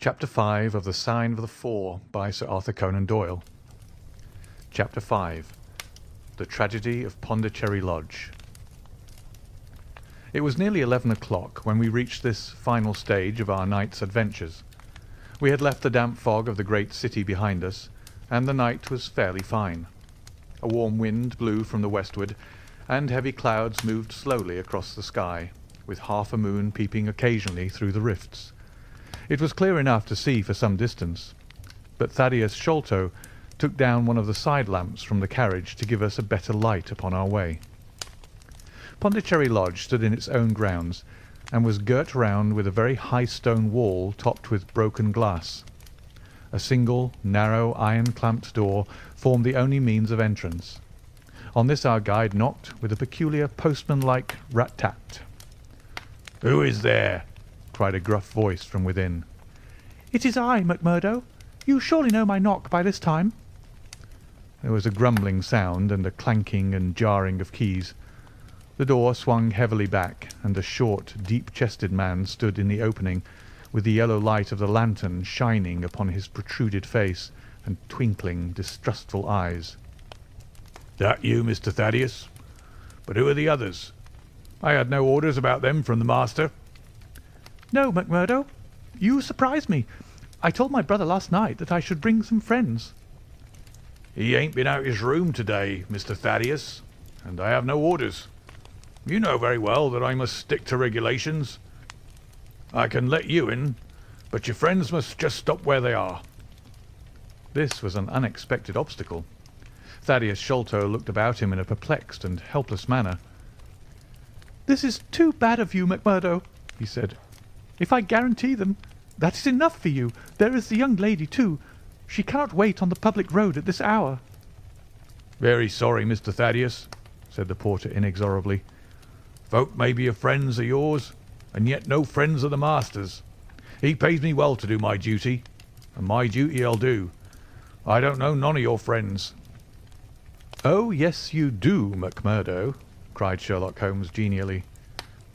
Chapter 5 of The Sign of the Four by Sir Arthur Conan Doyle. Chapter 5. The Tragedy of Pondicherry Lodge. It was nearly 11 o'clock when we reached this final stage of our night's adventures. We had left the damp fog of the great city behind us, and the night was fairly fine. A warm wind blew from the westward, and heavy clouds moved slowly across the sky, with half a moon peeping occasionally through the rifts. It was clear enough to see for some distance, but Thaddeus Sholto took down one of the side lamps from the carriage to give us a better light upon our way. Pondicherry Lodge stood in its own grounds, and was girt round with a very high stone wall topped with broken glass. A single, narrow, iron-clamped door formed the only means of entrance. On this our guide knocked with a peculiar postman-like rat-tat. "Who is there?" cried a gruff voice from within. "It is I, McMurdo. You surely know my knock by this time." There was a grumbling sound and a clanking and jarring of keys. The door swung heavily back, and a short, deep-chested man stood in the opening, with the yellow light of the lantern shining upon his protruded face and twinkling, distrustful eyes. "That you, Mr. Thaddeus? But who are the others? I had no orders about them from the master." "No, McMurdo. You surprised me. I told my brother last night that I should bring some friends." "He ain't been out his room today, Mr. Thaddeus, and I have no orders. You know very well that I must stick to regulations. I can let you in, but your friends must just stop where they are." This was an unexpected obstacle. Thaddeus Sholto looked about him in a perplexed and helpless manner. "This is too bad of you, McMurdo," he said. "If I guarantee them, that is enough for you. There is the young lady, too. She cannot wait on the public road at this hour." "Very sorry, Mr. Thaddeus," said the porter inexorably. "Folk may be friends of yours, and yet no friends of the master's. He pays me well to do my duty, and my duty I'll do. I don't know none of your friends." "Oh, yes, you do, McMurdo," cried Sherlock Holmes genially.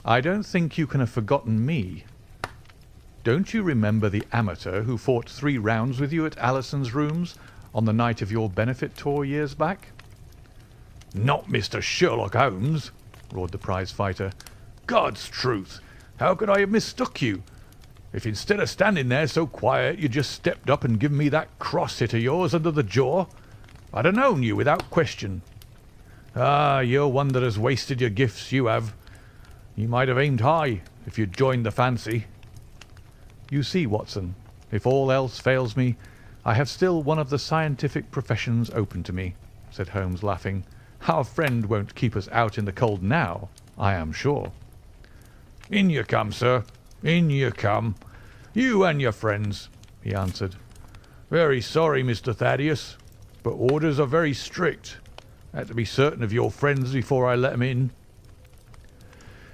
"I don't think you can have forgotten me. Don't you remember the amateur who fought 3 rounds with you at Alison's rooms on the night of your benefit tour years back?" "Not Mr. Sherlock Holmes!" roared the prize-fighter. "God's truth, how could I have mistook you? If instead of standing there so quiet you just stepped up and given me that cross hit of yours under the jaw, I'd have known you without question. Ah, you're one that has wasted your gifts, you have. You might have aimed high if you'd joined the fancy." "You see, Watson, if all else fails me, I have still one of the scientific professions open to me," said Holmes, laughing. "Our friend won't keep us out in the cold now, I am sure." "In you come, sir, in you come. You and your friends," he answered. "Very sorry, Mr. Thaddeus, but orders are very strict. Had to be certain of your friends before I let 'em in."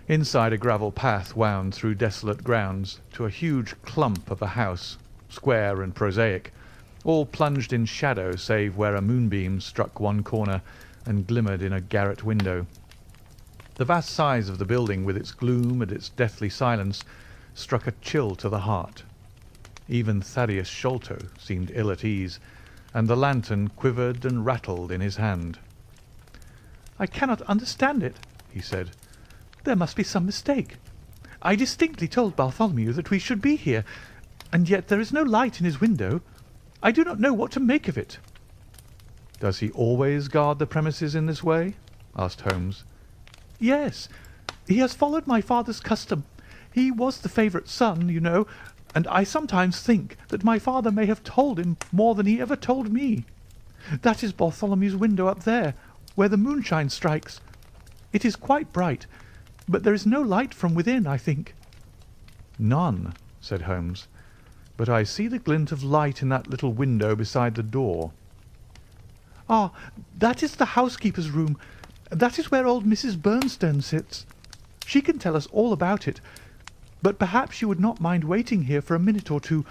Inside, a gravel path wound through desolate grounds to a huge clump of a house, square and prosaic, all plunged in shadow save where a moonbeam struck one corner and glimmered in a garret window. The vast size of the building, with its gloom and its deathly silence, struck a chill to the heart. Even Thaddeus Sholto seemed ill at ease, and the lantern quivered and rattled in his hand. "I cannot understand it," he said. "There must be some mistake. I distinctly told Bartholomew that we should be here, and yet there is no light in his window. I do not know what to make of it." "Does he always guard the premises in this way?" asked Holmes. "Yes. He has followed my father's custom. He was the favourite son, you know, and I sometimes think that my father may have told him more than he ever told me. That is Bartholomew's window up there, where the moonshine strikes. It is quite bright, but there is no light from within, I think." "None," said Holmes, "but I see the glint of light in that little window beside the door." "Ah, that is the housekeeper's room. That is where old Mrs. Bernstone sits. She can tell us all about it, but perhaps you would not mind waiting here for a minute or two,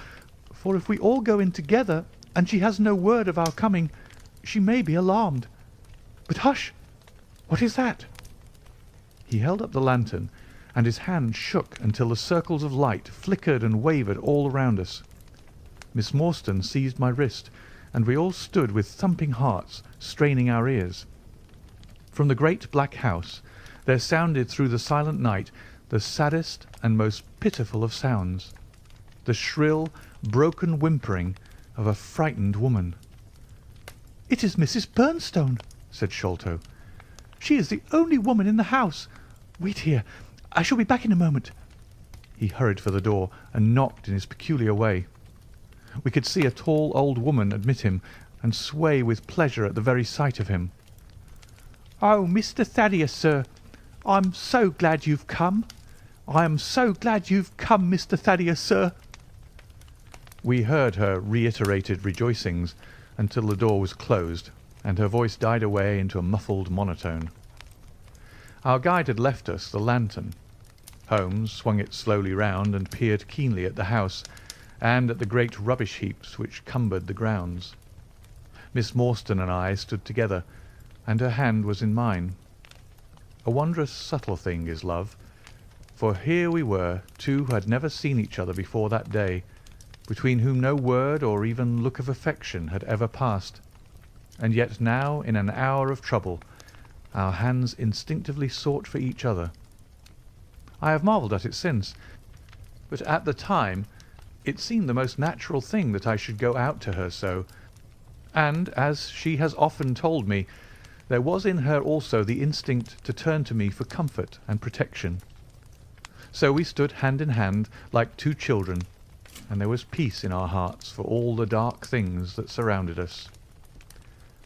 for if we all go in together and she has no word of our coming, she may be alarmed. But hush! What is that?" He held up the lantern, and his hand shook until the circles of light flickered and wavered all around us. Miss Morstan seized my wrist, and we all stood with thumping hearts, straining our ears. From the great black house there sounded through the silent night the saddest and most pitiful of sounds, the shrill, broken whimpering of a frightened woman. "It is Mrs. Bernstone," said Sholto. "She is the only woman in the house. Wait here. I shall be back in a moment." He hurried for the door and knocked in his peculiar way. We could see a tall old woman admit him and sway with pleasure at the very sight of him. "Oh, Mr. Thaddeus, sir, I'm so glad you've come. I am so glad you've come, Mr. Thaddeus, sir." We heard her reiterated rejoicings until the door was closed and her voice died away into a muffled monotone. Our guide had left us the lantern. Holmes swung it slowly round and peered keenly at the house and at the great rubbish heaps which cumbered the grounds. Miss Morstan and I stood together, and her hand was in mine. A wondrous subtle thing is love, for here we were, two who had never seen each other before that day, between whom no word or even look of affection had ever passed, and yet now, in an hour of trouble, our hands instinctively sought for each other. I have marvelled at it since, but at the time it seemed the most natural thing that I should go out to her so, and, as she has often told me, there was in her also the instinct to turn to me for comfort and protection. So we stood hand in hand like two children, and there was peace in our hearts for all the dark things that surrounded us.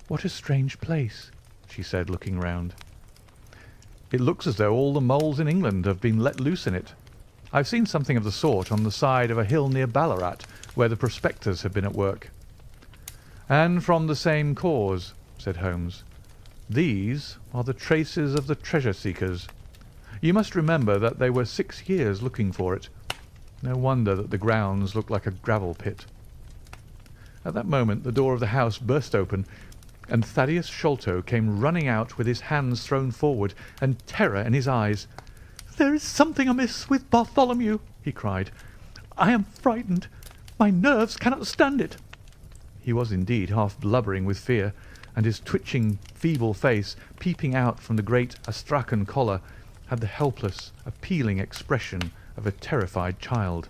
"What a strange place," she said, looking round. "It looks as though all the moles in England have been let loose in it. I've seen something of the sort on the side of a hill near Ballarat, where the prospectors have been at work." "And from the same cause," said Holmes. "These are the traces of the treasure-seekers. You must remember that they were 6 years looking for it. No wonder that the grounds look like a gravel pit." At that moment the door of the house burst open, and Thaddeus Sholto came running out with his hands thrown forward and terror in his eyes. "There is something amiss with Bartholomew," he cried. "I am frightened. My nerves cannot stand it." He was indeed half blubbering with fear, and his twitching, feeble face, peeping out from the great Astrakhan collar, had the helpless, appealing expression of a terrified child.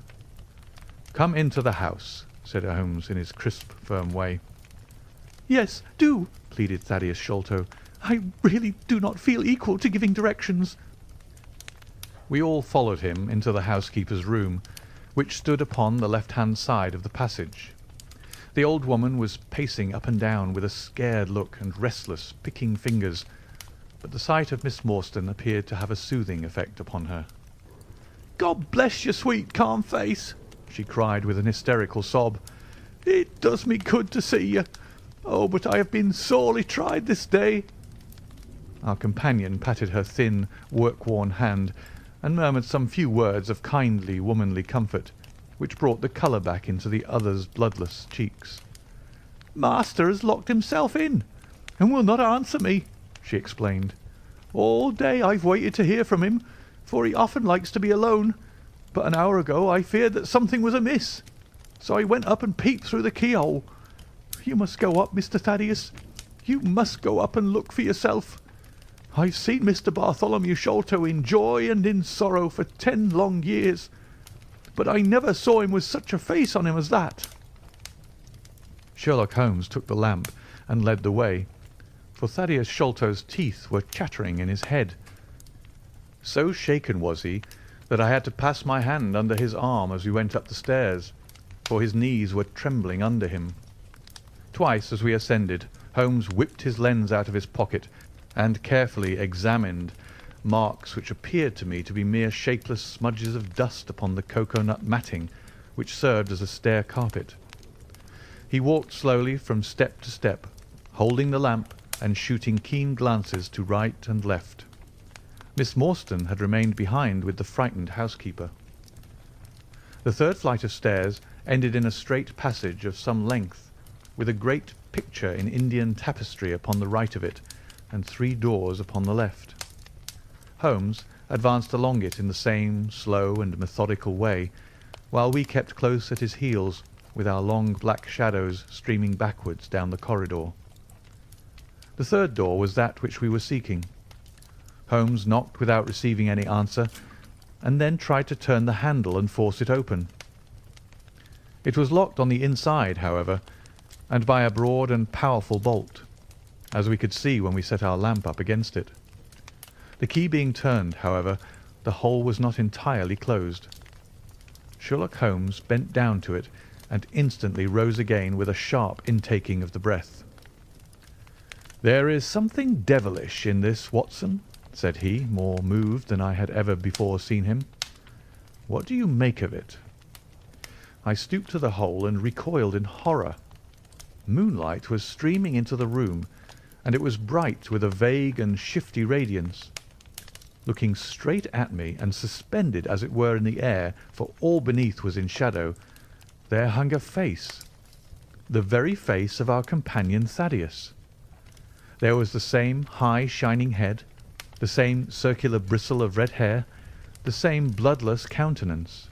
"Come into the house," said Holmes in his crisp, firm way. "Yes, do," pleaded Thaddeus Sholto. "I really do not feel equal to giving directions." We all followed him into the housekeeper's room, which stood upon the left-hand side of the passage. The old woman was pacing up and down with a scared look and restless, picking fingers, but the sight of Miss Morstan appeared to have a soothing effect upon her. "God bless your sweet, calm face," she cried with an hysterical sob. "It does me good to see you. Oh, but I have been sorely tried this day." Our companion patted her thin, work-worn hand and murmured some few words of kindly, womanly comfort, which brought the colour back into the other's bloodless cheeks. "Master has locked himself in, and will not answer me," she explained. "All day I've waited to hear from him, for he often likes to be alone, but an hour ago I feared that something was amiss, so I went up and peeped through the keyhole. You must go up, Mr. Thaddeus. You must go up and look for yourself. I've seen Mr. Bartholomew Sholto in joy and in sorrow for 10 long years, but I never saw him with such a face on him as that." Sherlock Holmes took the lamp and led the way, for Thaddeus Sholto's teeth were chattering in his head. So shaken was he that I had to pass my hand under his arm as we went up the stairs, for his knees were trembling under him. Twice as we ascended, Holmes whipped his lens out of his pocket and carefully examined marks which appeared to me to be mere shapeless smudges of dust upon the cocoa-nut matting which served as a stair carpet. He walked slowly from step to step, holding the lamp and shooting keen glances to right and left. Miss Morstan had remained behind with the frightened housekeeper. The third flight of stairs ended in a straight passage of some length, with a great picture in Indian tapestry upon the right of it, and 3 doors upon the left. Holmes advanced along it in the same slow and methodical way, while we kept close at his heels, with our long black shadows streaming backwards down the corridor. The third door was that which we were seeking. Holmes knocked without receiving any answer, and then tried to turn the handle and force it open. It was locked on the inside, however, and by a broad and powerful bolt, as we could see when we set our lamp up against it. The key being turned, however, the hole was not entirely closed. Sherlock Holmes bent down to it and instantly rose again with a sharp intaking of the breath. "There is something devilish in this, Watson," said he, more moved than I had ever before seen him. "What do you make of it?" I stooped to the hole and recoiled in horror. Moonlight was streaming into the room, and it was bright with a vague and shifty radiance. Looking straight at me, and suspended as it were in the air, for all beneath was in shadow, there hung a face, the very face of our companion Thaddeus. There was the same high shining head, the same circular bristle of red hair, the same bloodless countenance.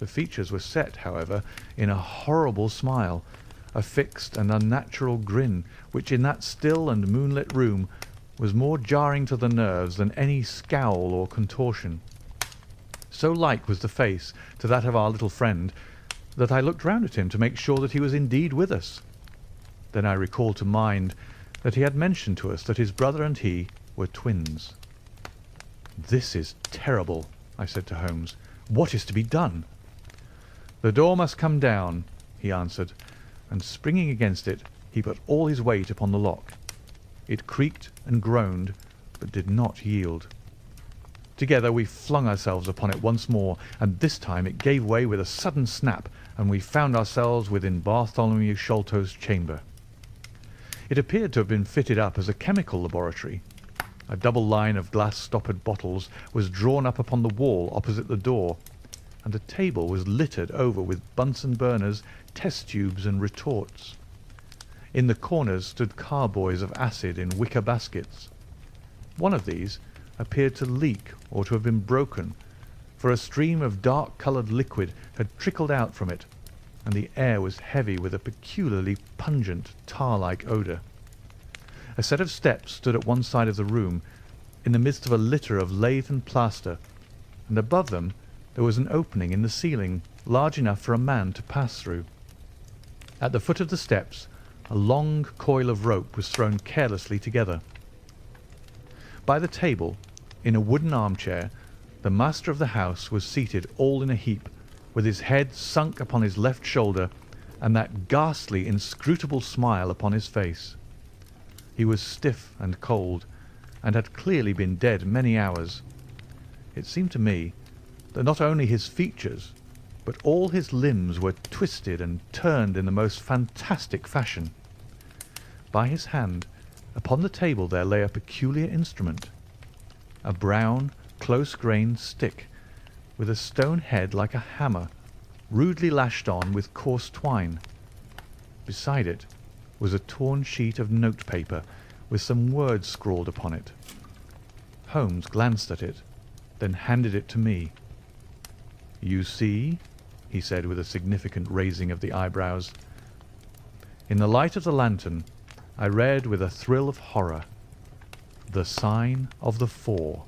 The features were set, however, in a horrible smile, a fixed and unnatural grin, which in that still and moonlit room was more jarring to the nerves than any scowl or contortion. So like was the face to that of our little friend that I looked round at him to make sure that he was indeed with us. Then I recalled to mind that he had mentioned to us that his brother and he were twins. "This is terrible," I said to Holmes. "What is to be done?" "The door must come down," he answered, and springing against it, he put all his weight upon the lock. It creaked and groaned, but did not yield. Together we flung ourselves upon it once more, and this time it gave way with a sudden snap, and we found ourselves within Bartholomew Sholto's chamber. It appeared to have been fitted up as a chemical laboratory. A double line of glass-stoppered bottles was drawn up upon the wall opposite the door, and a table was littered over with Bunsen burners, test tubes, and retorts. In the corners stood carboys of acid in wicker baskets. One of these appeared to leak or to have been broken, for a stream of dark-coloured liquid had trickled out from it, and the air was heavy with a peculiarly pungent, tar-like odour. A set of steps stood at one side of the room, in the midst of a litter of lath and plaster, and above them there was an opening in the ceiling large enough for a man to pass through. At the foot of the steps a long coil of rope was thrown carelessly together. By the table, in a wooden armchair, the master of the house was seated all in a heap, with his head sunk upon his left shoulder and that ghastly, inscrutable smile upon his face. He was stiff and cold, and had clearly been dead many hours. It seemed to me that not only his features, but all his limbs were twisted and turned in the most fantastic fashion. By his hand, upon the table there lay a peculiar instrument, a brown, close-grained stick, with a stone head like a hammer, rudely lashed on with coarse twine. Beside it was a torn sheet of notepaper with some words scrawled upon it. Holmes glanced at it, then handed it to me. "You see," he said with a significant raising of the eyebrows. In the light of the lantern I read with a thrill of horror, "The Sign of the Four."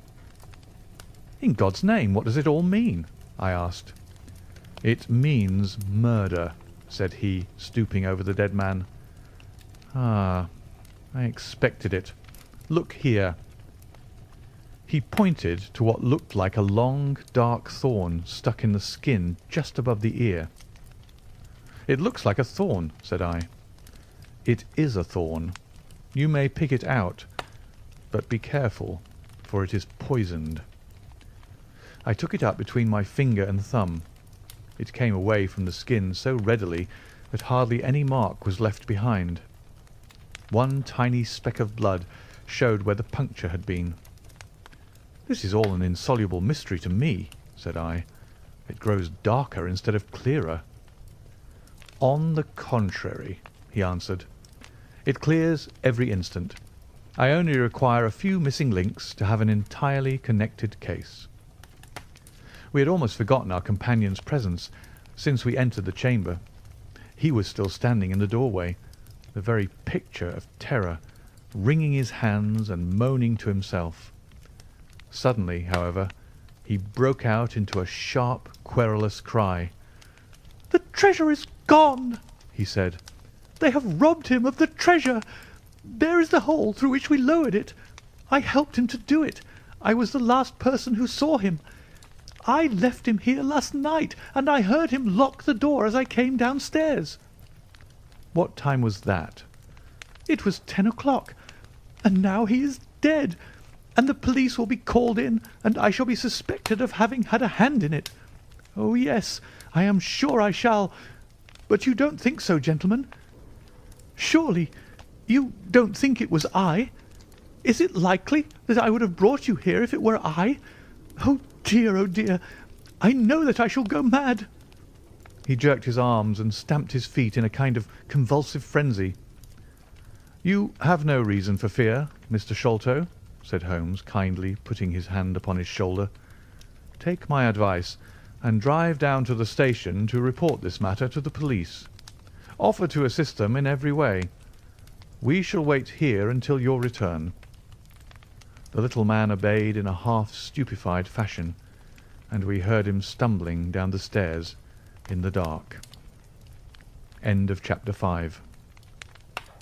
"In God's name, what does it all mean?" I asked. "It means murder," said he, stooping over the dead man. "Ah, I expected it. Look here." He pointed to what looked like a long, dark thorn stuck in the skin just above the ear. "It looks like a thorn," said I. "It is a thorn. You may pick it out, but be careful, for it is poisoned." I took it up between my finger and thumb. It came away from the skin so readily that hardly any mark was left behind. One tiny speck of blood showed where the puncture had been. "This is all an insoluble mystery to me," said I. "It grows darker instead of clearer." "On the contrary," he answered, "it clears every instant. I only require a few missing links to have an entirely connected case." We had almost forgotten our companion's presence since we entered the chamber. He was still standing in the doorway, the very picture of terror, wringing his hands and moaning to himself. Suddenly, however, he broke out into a sharp, querulous cry. "The treasure is gone!" he said. "They have robbed him of the treasure. There is the hole through which we lowered it. I helped him to do it. I was the last person who saw him. I left him here last night, and I heard him lock the door as I came downstairs." What time was that? "It was 10 o'clock, and now he is dead, and the police will be called in, and I shall be suspected of having had a hand in it. Oh, yes, I am sure I shall. But you don't think so, gentlemen? Surely you don't think it was I? Is it likely that I would have brought you here if it were I? Oh dear, I know that I shall go mad." He jerked his arms and stamped his feet in a kind of convulsive frenzy. "You have no reason for fear, Mr. Sholto," said Holmes, kindly putting his hand upon his shoulder. "Take my advice and drive down to the station to report this matter to the police. Offer to assist them in every way. We shall wait here until your return." The little man obeyed in a half-stupefied fashion, and we heard him stumbling down the stairs in the dark. End of chapter 5.